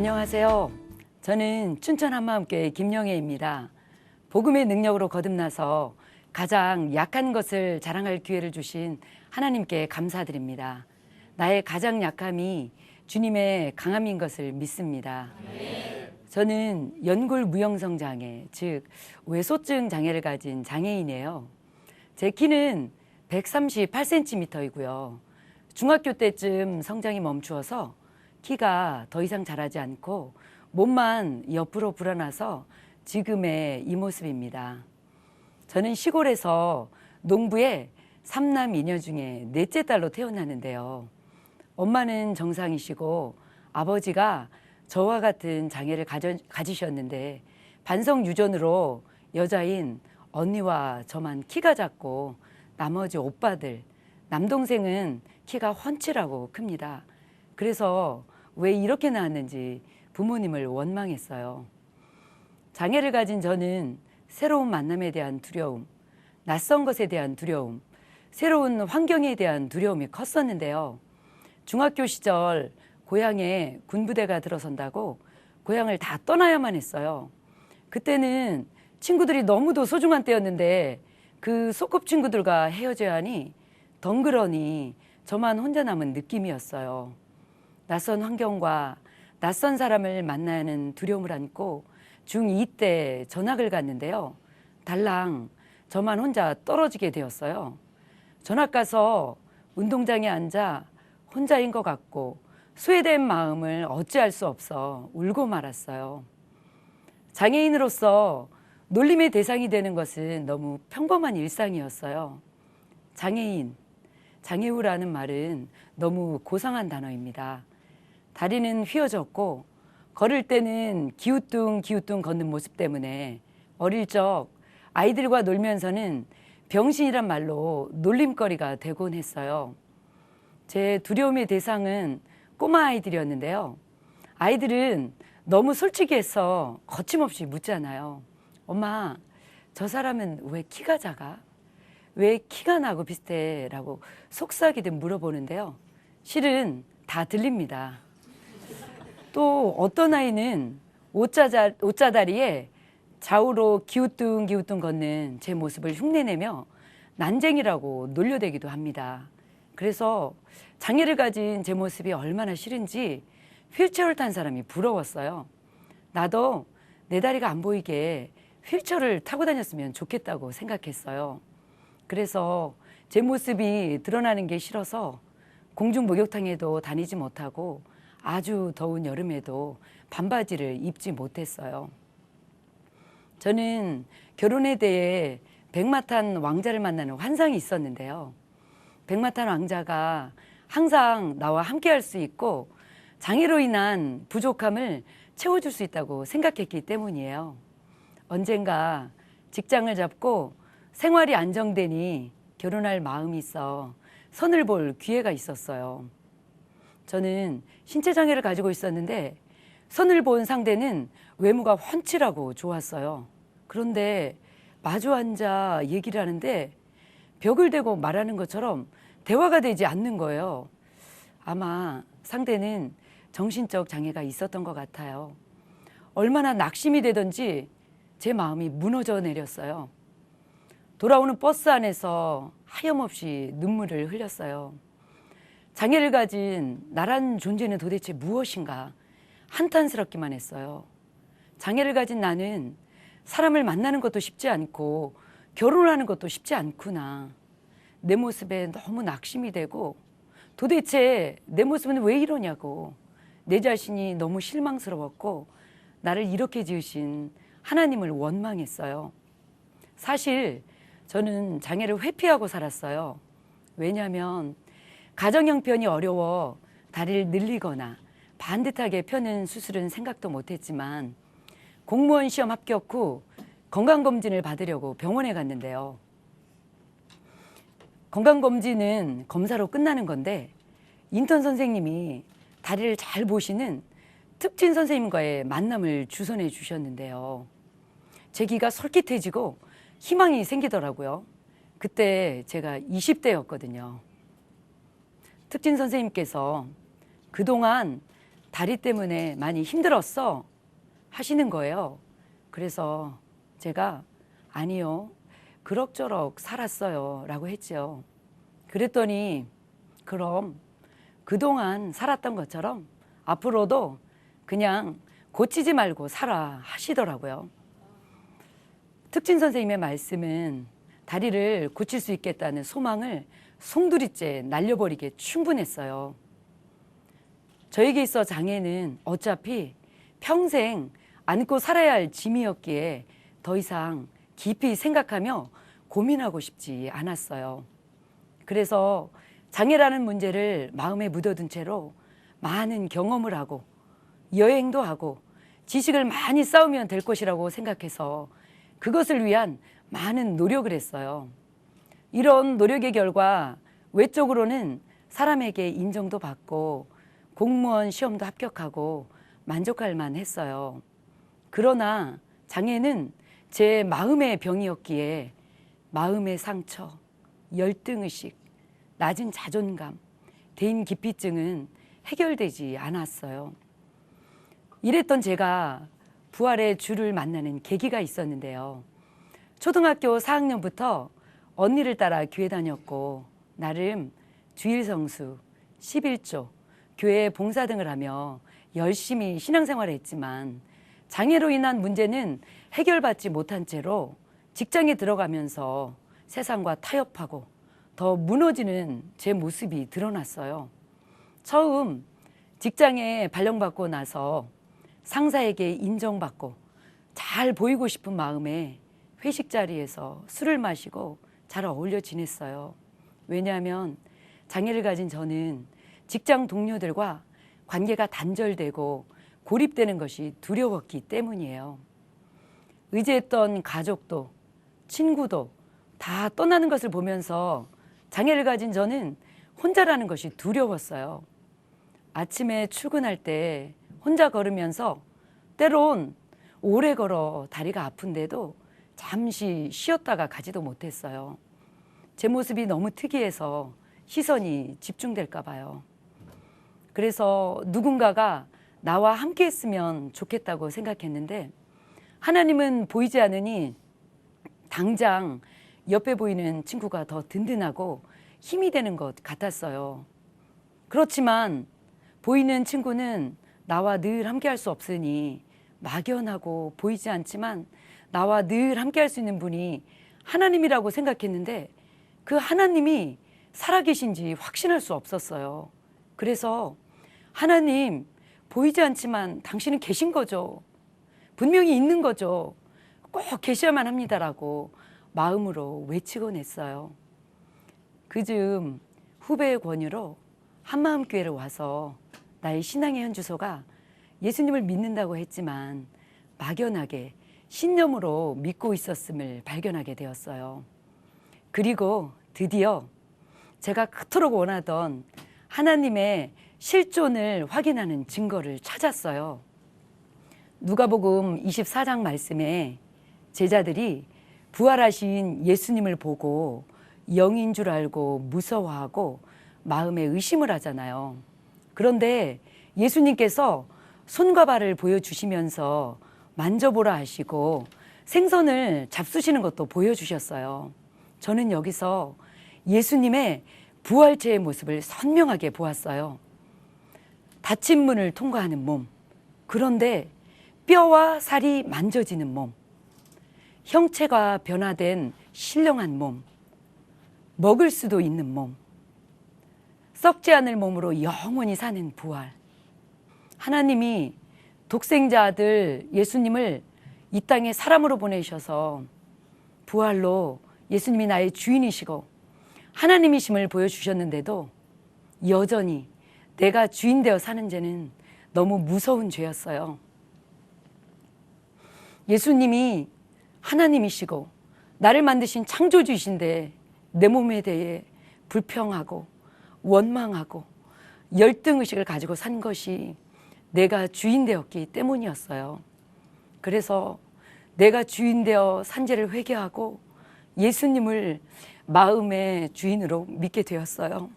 안녕하세요. 저는 춘천 한마음교회 김영애입니다. 복음의 능력으로 거듭나서 가장 약한 것을 자랑할 기회를 주신 하나님께 감사드립니다. 나의 가장 약함이 주님의 강함인 것을 믿습니다. 저는 연골 무형성 장애, 즉 외소증 장애를 가진 장애인이에요. 제 키는 138cm이고요. 중학교 때쯤 성장이 멈추어서 키가 더 이상 자라지 않고 몸만 옆으로 불어나서 지금의 이 모습입니다. 저는 시골에서 농부의 3남 2녀 중에 넷째 딸로 태어났는데요. 엄마는 정상이시고 아버지가 저와 같은 장애를 가지셨는데 반성 유전으로 여자인 언니와 저만 키가 작고 나머지 오빠들, 남동생은 키가 훤칠하고 큽니다. 그래서 왜 이렇게 나왔는지 부모님을 원망했어요. 장애를 가진 저는 새로운 만남에 대한 두려움, 낯선 것에 대한 두려움, 새로운 환경에 대한 두려움이 컸었는데요. 중학교 시절 고향에 군부대가 들어선다고 고향을 다 떠나야만 했어요. 그때는 친구들이 너무도 소중한 때였는데 그 소꿉친구들과 헤어져야 하니 덩그러니 저만 혼자 남은 느낌이었어요. 낯선 환경과 낯선 사람을 만나야 하는 두려움을 안고 중2 때 전학을 갔는데요. 달랑 저만 혼자 떨어지게 되었어요. 전학 가서 운동장에 앉아 혼자인 것 같고 소외된 마음을 어찌할 수 없어 울고 말았어요. 장애인으로서 놀림의 대상이 되는 것은 너무 평범한 일상이었어요. 장애인, 장애우라는 말은 너무 고상한 단어입니다. 다리는 휘어졌고 걸을 때는 기우뚱기우뚱 걷는 모습 때문에 어릴 적 아이들과 놀면서는 병신이란 말로 놀림거리가 되곤 했어요. 제 두려움의 대상은 꼬마 아이들이었는데요. 아이들은 너무 솔직해서 거침없이 묻잖아요. 엄마, 저 사람은 왜 키가 작아? 왜 키가 나고 비슷해? 라고 속삭이듯 물어보는데요. 실은 다 들립니다. 또 어떤 아이는 옷자다리에 좌우로 기우뚱기우뚱 걷는 제 모습을 흉내내며 난쟁이라고 놀려대기도 합니다. 그래서 장애를 가진 제 모습이 얼마나 싫은지 휠체어를 탄 사람이 부러웠어요. 나도 내 다리가 안 보이게 휠체어를 타고 다녔으면 좋겠다고 생각했어요. 그래서 제 모습이 드러나는 게 싫어서 공중 목욕탕에도 다니지 못하고 아주 더운 여름에도 반바지를 입지 못했어요. 저는 결혼에 대해 백마탄 왕자를 만나는 환상이 있었는데요. 백마탄 왕자가 항상 나와 함께 할 수 있고 장애로 인한 부족함을 채워줄 수 있다고 생각했기 때문이에요. 언젠가 직장을 잡고 생활이 안정되니 결혼할 마음이 있어 선을 볼 기회가 있었어요. 저는 신체장애를 가지고 있었는데 선을 본 상대는 외모가 훤칠하고 좋았어요. 그런데 마주 앉아 얘기를 하는데 벽을 대고 말하는 것처럼 대화가 되지 않는 거예요. 아마 상대는 정신적 장애가 있었던 것 같아요. 얼마나 낙심이 되던지 제 마음이 무너져 내렸어요. 돌아오는 버스 안에서 하염없이 눈물을 흘렸어요. 장애를 가진 나란 존재는 도대체 무엇인가 한탄스럽기만 했어요. 장애를 가진 나는 사람을 만나는 것도 쉽지 않고 결혼하는 것도 쉽지 않구나. 내 모습에 너무 낙심이 되고 도대체 내 모습은 왜 이러냐고 내 자신이 너무 실망스러웠고 나를 이렇게 지으신 하나님을 원망했어요. 사실 저는 장애를 회피하고 살았어요. 왜냐하면 가정 형편이 어려워 다리를 늘리거나 반듯하게 펴는 수술은 생각도 못했지만 공무원 시험 합격 후 건강검진을 받으려고 병원에 갔는데요. 건강검진은 검사로 끝나는 건데 인턴 선생님이 다리를 잘 보시는 특진 선생님과의 만남을 주선해 주셨는데요. 제 귀가 솔깃해지고 희망이 생기더라고요. 그때 제가 20대였거든요. 특진 선생님께서 그동안 다리 때문에 많이 힘들었어 하시는 거예요. 그래서 제가 아니요, 그럭저럭 살았어요 라고 했죠. 그랬더니 그럼 그동안 살았던 것처럼 앞으로도 그냥 고치지 말고 살아 하시더라고요. 특진 선생님의 말씀은 다리를 고칠 수 있겠다는 소망을 송두리째 날려버리기에 충분했어요. 저에게 있어 장애는 어차피 평생 안고 살아야 할 짐이었기에 더 이상 깊이 생각하며 고민하고 싶지 않았어요. 그래서 장애라는 문제를 마음에 묻어둔 채로 많은 경험을 하고 여행도 하고 지식을 많이 쌓으면 될 것이라고 생각해서 그것을 위한 많은 노력을 했어요. 이런 노력의 결과 외적으로는 사람에게 인정도 받고 공무원 시험도 합격하고 만족할 만했어요. 그러나 장애는 제 마음의 병이었기에 마음의 상처, 열등의식, 낮은 자존감, 대인기피증은 해결되지 않았어요. 이랬던 제가 부활의 주를 만나는 계기가 있었는데요. 초등학교 4학년부터 언니를 따라 교회 다녔고 나름 주일 성수, 11조, 교회 봉사 등을 하며 열심히 신앙생활을 했지만 장애로 인한 문제는 해결받지 못한 채로 직장에 들어가면서 세상과 타협하고 더 무너지는 제 모습이 드러났어요. 처음 직장에 발령받고 나서 상사에게 인정받고 잘 보이고 싶은 마음에 회식 자리에서 술을 마시고 잘 어울려 지냈어요. 왜냐하면 장애를 가진 저는 직장 동료들과 관계가 단절되고 고립되는 것이 두려웠기 때문이에요. 의지했던 가족도 친구도 다 떠나는 것을 보면서 장애를 가진 저는 혼자라는 것이 두려웠어요. 아침에 출근할 때 혼자 걸으면서 때론 오래 걸어 다리가 아픈데도 잠시 쉬었다가 가지도 못했어요. 제 모습이 너무 특이해서 시선이 집중될까 봐요. 그래서 누군가가 나와 함께 했으면 좋겠다고 생각했는데 하나님은 보이지 않으니 당장 옆에 보이는 친구가 더 든든하고 힘이 되는 것 같았어요. 그렇지만 보이는 친구는 나와 늘 함께 할 수 없으니 막연하고 보이지 않지만 나와 늘 함께 할 수 있는 분이 하나님이라고 생각했는데 그 하나님이 살아계신지 확신할 수 없었어요. 그래서 하나님, 보이지 않지만 당신은 계신 거죠. 분명히 있는 거죠. 꼭 계셔야만 합니다라고 마음으로 외치곤 했어요. 그즈음 후배의 권유로 한마음교회를 와서 나의 신앙의 현주소가 예수님을 믿는다고 했지만 막연하게 신념으로 믿고 있었음을 발견하게 되었어요. 그리고 드디어 제가 그토록 원하던 하나님의 실존을 확인하는 증거를 찾았어요. 누가복음 24장 말씀에 제자들이 부활하신 예수님을 보고 영인 줄 알고 무서워하고 마음에 의심을 하잖아요. 그런데 예수님께서 손과 발을 보여주시면서 만져보라 하시고 생선을 잡수시는 것도 보여주셨어요. 저는 여기서 예수님의 부활체의 모습을 선명하게 보았어요. 닫힌 문을 통과하는 몸, 그런데 뼈와 살이 만져지는 몸, 형체가 변화된 신령한 몸, 먹을 수도 있는 몸, 썩지 않을 몸으로 영원히 사는 부활. 하나님이 독생자 아들 예수님을 이 땅에 사람으로 보내셔서 부활로 예수님이 나의 주인이시고 하나님이심을 보여주셨는데도 여전히 내가 주인 되어 사는 죄는 너무 무서운 죄였어요. 예수님이 하나님이시고 나를 만드신 창조주이신데 내 몸에 대해 불평하고 원망하고 열등의식을 가지고 산 것이 내가 주인 되었기 때문이었어요. 그래서 내가 주인 되어 산 죄를 회개하고 예수님을 마음의 주인으로 믿게 되었어요.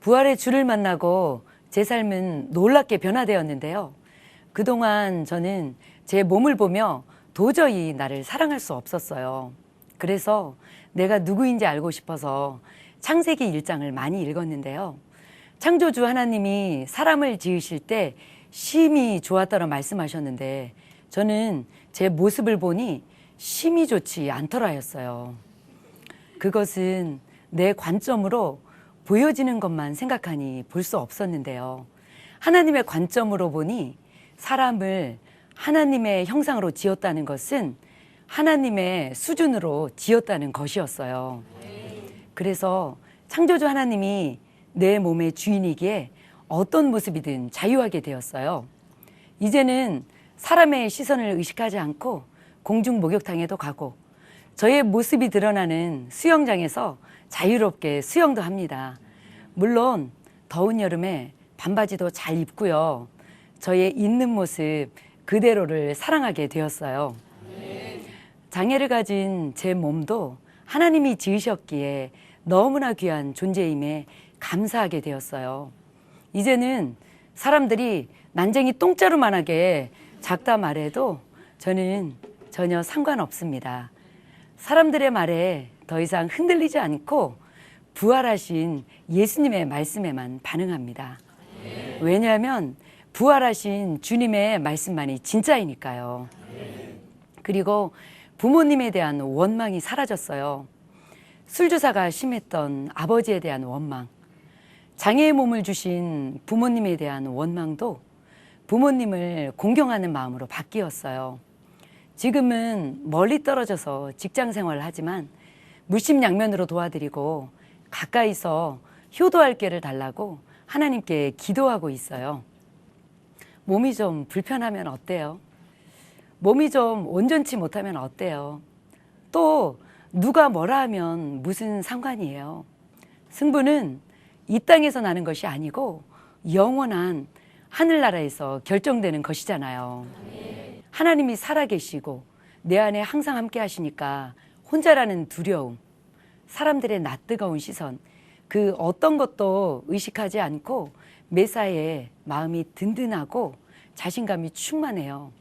부활의 주를 만나고 제 삶은 놀랍게 변화되었는데요. 그동안 저는 제 몸을 보며 도저히 나를 사랑할 수 없었어요. 그래서 내가 누구인지 알고 싶어서 창세기 1장을 많이 읽었는데요. 창조주 하나님이 사람을 지으실 때 심히 좋았다고 말씀하셨는데 저는 제 모습을 보니 심히 좋지 않더라 했어요. 그것은 내 관점으로 보여지는 것만 생각하니 볼 수 없었는데요. 하나님의 관점으로 보니 사람을 하나님의 형상으로 지었다는 것은 하나님의 수준으로 지었다는 것이었어요. 그래서 창조주 하나님이 내 몸의 주인이기에 어떤 모습이든 자유하게 되었어요. 이제는 사람의 시선을 의식하지 않고 공중 목욕탕에도 가고 저의 모습이 드러나는 수영장에서 자유롭게 수영도 합니다. 물론 더운 여름에 반바지도 잘 입고요. 저의 있는 모습 그대로를 사랑하게 되었어요. 장애를 가진 제 몸도 하나님이 지으셨기에 너무나 귀한 존재임에 감사하게 되었어요. 이제는 사람들이 난쟁이 똥자루만하게 작다 말해도 저는 전혀 상관없습니다. 사람들의 말에 더 이상 흔들리지 않고 부활하신 예수님의 말씀에만 반응합니다. 왜냐하면 부활하신 주님의 말씀만이 진짜이니까요. 그리고 부모님에 대한 원망이 사라졌어요. 술주사가 심했던 아버지에 대한 원망, 장애의 몸을 주신 부모님에 대한 원망도 부모님을 공경하는 마음으로 바뀌었어요. 지금은 멀리 떨어져서 직장 생활을 하지만 물심양면으로 도와드리고 가까이서 효도할 길을 달라고 하나님께 기도하고 있어요. 몸이 좀 불편하면 어때요? 몸이 좀 온전치 못하면 어때요? 또 누가 뭐라 하면 무슨 상관이에요? 승부는 이 땅에서 나는 것이 아니고 영원한 하늘나라에서 결정되는 것이잖아요. 하나님이 살아계시고 내 안에 항상 함께 하시니까 혼자라는 두려움, 사람들의 낯뜨거운 시선, 그 어떤 것도 의식하지 않고 매사에 마음이 든든하고 자신감이 충만해요.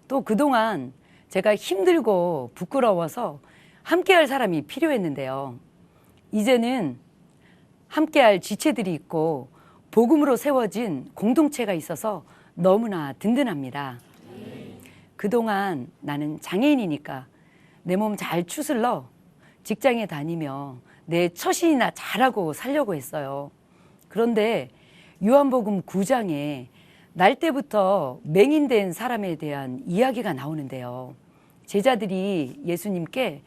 또 그동안 제가 힘들고 부끄러워서 함께할 사람이 필요했는데요. 이제는 함께할 지체들이 있고 복음으로 세워진 공동체가 있어서 너무나 든든합니다. 그동안 나는 장애인이니까 내 몸 잘 추슬러 직장에 다니며 내 처신이나 잘하고 살려고 했어요. 그런데 요한복음 9장에 날 때부터 맹인된 사람에 대한 이야기가 나오는데요. 제자들이 예수님께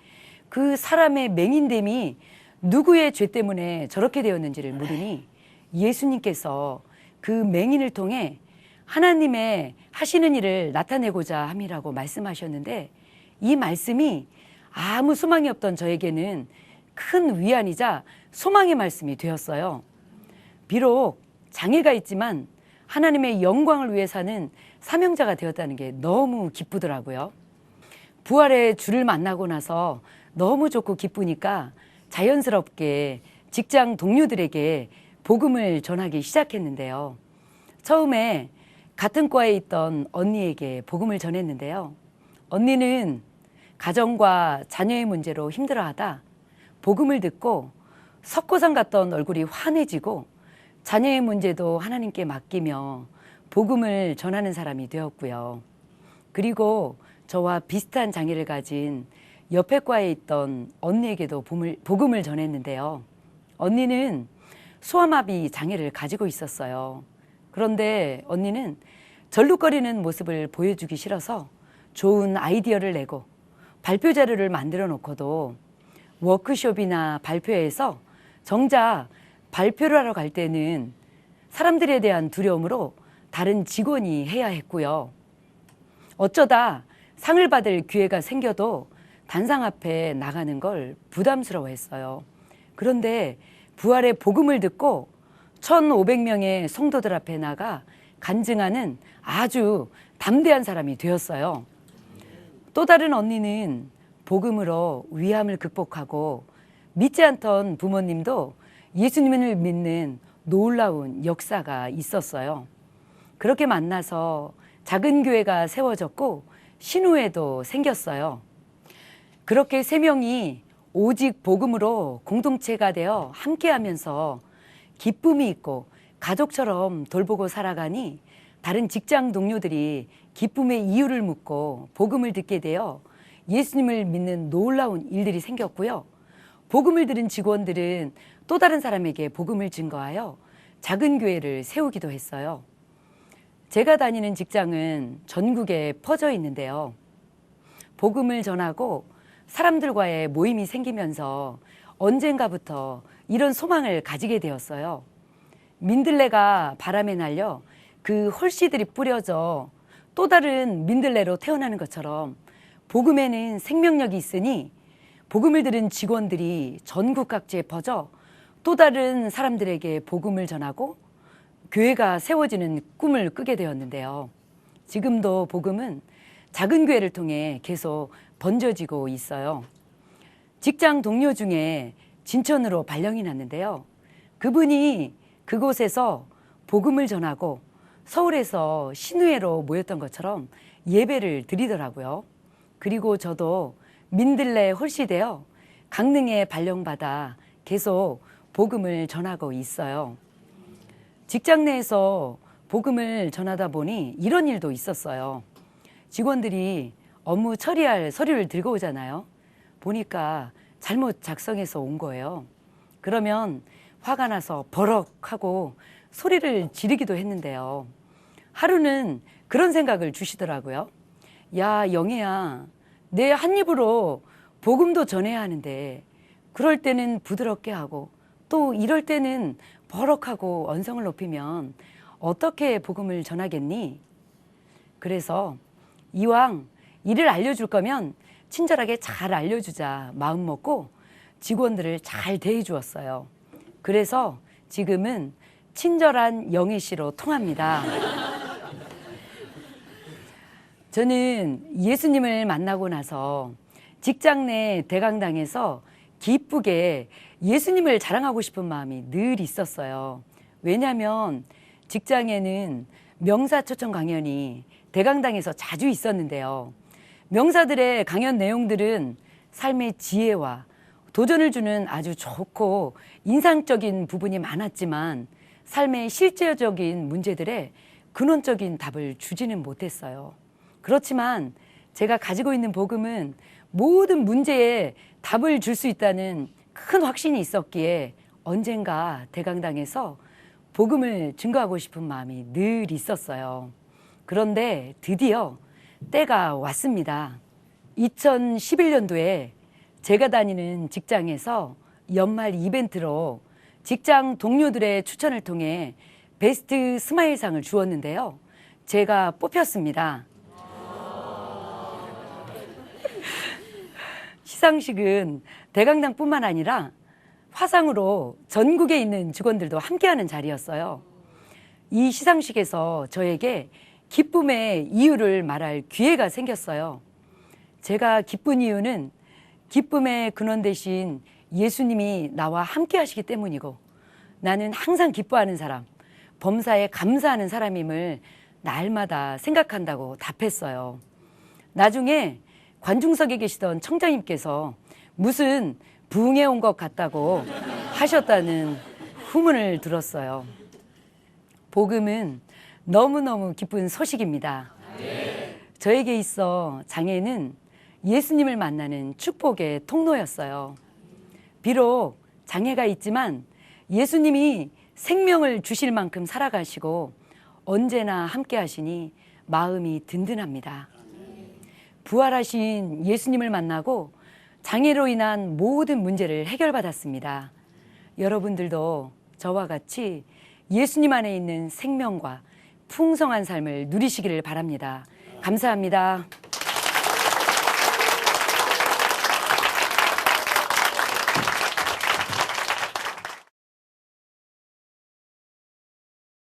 그 사람의 맹인됨이 누구의 죄 때문에 저렇게 되었는지를 물으니 예수님께서 그 맹인을 통해 하나님의 하시는 일을 나타내고자 함이라고 말씀하셨는데 이 말씀이 아무 소망이 없던 저에게는 큰 위안이자 소망의 말씀이 되었어요. 비록 장애가 있지만 하나님의 영광을 위해 사는 사명자가 되었다는 게 너무 기쁘더라고요. 부활의 주를 만나고 나서 너무 좋고 기쁘니까 자연스럽게 직장 동료들에게 복음을 전하기 시작했는데요. 처음에 같은 과에 있던 언니에게 복음을 전했는데요. 언니는 가정과 자녀의 문제로 힘들어하다 복음을 듣고 석고상 같던 얼굴이 환해지고 자녀의 문제도 하나님께 맡기며 복음을 전하는 사람이 되었고요. 그리고 저와 비슷한 장애를 가진 옆에 과에 있던 언니에게도 복음을 전했는데요. 언니는 소아마비 장애를 가지고 있었어요. 그런데 언니는 절룩거리는 모습을 보여주기 싫어서 좋은 아이디어를 내고 발표 자료를 만들어 놓고도 워크숍이나 발표회에서 정작 발표를 하러 갈 때는 사람들에 대한 두려움으로 다른 직원이 해야 했고요. 어쩌다 상을 받을 기회가 생겨도 단상 앞에 나가는 걸 부담스러워했어요. 그런데 부활의 복음을 듣고 1,500명의 성도들 앞에 나가 간증하는 아주 담대한 사람이 되었어요. 또 다른 언니는 복음으로 위암을 극복하고 믿지 않던 부모님도 예수님을 믿는 놀라운 역사가 있었어요. 그렇게 만나서 작은 교회가 세워졌고 신우회도 생겼어요. 그렇게 세 명이 오직 복음으로 공동체가 되어 함께하면서 기쁨이 있고 가족처럼 돌보고 살아가니 다른 직장 동료들이 기쁨의 이유를 묻고 복음을 듣게 되어 예수님을 믿는 놀라운 일들이 생겼고요. 복음을 들은 직원들은 또 다른 사람에게 복음을 증거하여 작은 교회를 세우기도 했어요. 제가 다니는 직장은 전국에 퍼져 있는데요. 복음을 전하고 사람들과의 모임이 생기면서 언젠가부터 이런 소망을 가지게 되었어요. 민들레가 바람에 날려 그 홀씨들이 뿌려져 또 다른 민들레로 태어나는 것처럼 복음에는 생명력이 있으니 복음을 들은 직원들이 전국 각지에 퍼져 또 다른 사람들에게 복음을 전하고 교회가 세워지는 꿈을 꾸게 되었는데요. 지금도 복음은 작은 교회를 통해 계속 번져지고 있어요. 직장 동료 중에 진천으로 발령이 났는데요. 그분이 그곳에서 복음을 전하고 서울에서 신우회로 모였던 것처럼 예배를 드리더라고요. 그리고 저도 민들레 홀씨 되어 강릉에 발령받아 계속 복음을 전하고 있어요. 직장 내에서 복음을 전하다 보니 이런 일도 있었어요. 직원들이 업무 처리할 서류를 들고 오잖아요. 보니까 잘못 작성해서 온 거예요. 그러면 화가 나서 버럭하고 소리를 지르기도 했는데요. 하루는 그런 생각을 주시더라고요. 야, 영애야, 내 한 입으로 복음도 전해야 하는데 그럴 때는 부드럽게 하고 또 이럴 때는 버럭하고 언성을 높이면 어떻게 복음을 전하겠니? 그래서 이왕 일을 알려줄 거면 친절하게 잘 알려주자 마음 먹고 직원들을 잘 대해 주었어요. 그래서 지금은 친절한 영애 씨로 통합니다. 저는 예수님을 만나고 나서 직장 내 대강당에서 기쁘게 예수님을 자랑하고 싶은 마음이 늘 있었어요. 왜냐하면 직장에는 명사 초청 강연이 대강당에서 자주 있었는데요. 명사들의 강연 내용들은 삶의 지혜와 도전을 주는 아주 좋고 인상적인 부분이 많았지만 삶의 실제적인 문제들에 근원적인 답을 주지는 못했어요. 그렇지만 제가 가지고 있는 복음은 모든 문제에 답을 줄 수 있다는 큰 확신이 있었기에 언젠가 대강당에서 복음을 증거하고 싶은 마음이 늘 있었어요. 그런데 드디어 때가 왔습니다. 2011년도에 제가 다니는 직장에서 연말 이벤트로 직장 동료들의 추천을 통해 베스트 스마일상을 주었는데요. 제가 뽑혔습니다. 시상식은 대강당뿐만 아니라 화상으로 전국에 있는 직원들도 함께하는 자리였어요. 이 시상식에서 저에게 기쁨의 이유를 말할 기회가 생겼어요. 제가 기쁜 이유는 기쁨의 근원 되신 예수님이 나와 함께 하시기 때문이고 나는 항상 기뻐하는 사람, 범사에 감사하는 사람임을 날마다 생각한다고 답했어요. 나중에 관중석에 계시던 청장님께서 무슨 부흥해 온 것 같다고 하셨다는 후문을 들었어요. 복음은 너무너무 기쁜 소식입니다. 저에게 있어 장애는 예수님을 만나는 축복의 통로였어요. 비록 장애가 있지만 예수님이 생명을 주실 만큼 살아가시고 언제나 함께 하시니 마음이 든든합니다. 부활하신 예수님을 만나고 장애로 인한 모든 문제를 해결받았습니다. 여러분들도 저와 같이 예수님 안에 있는 생명과 풍성한 삶을 누리시기를 바랍니다. 감사합니다.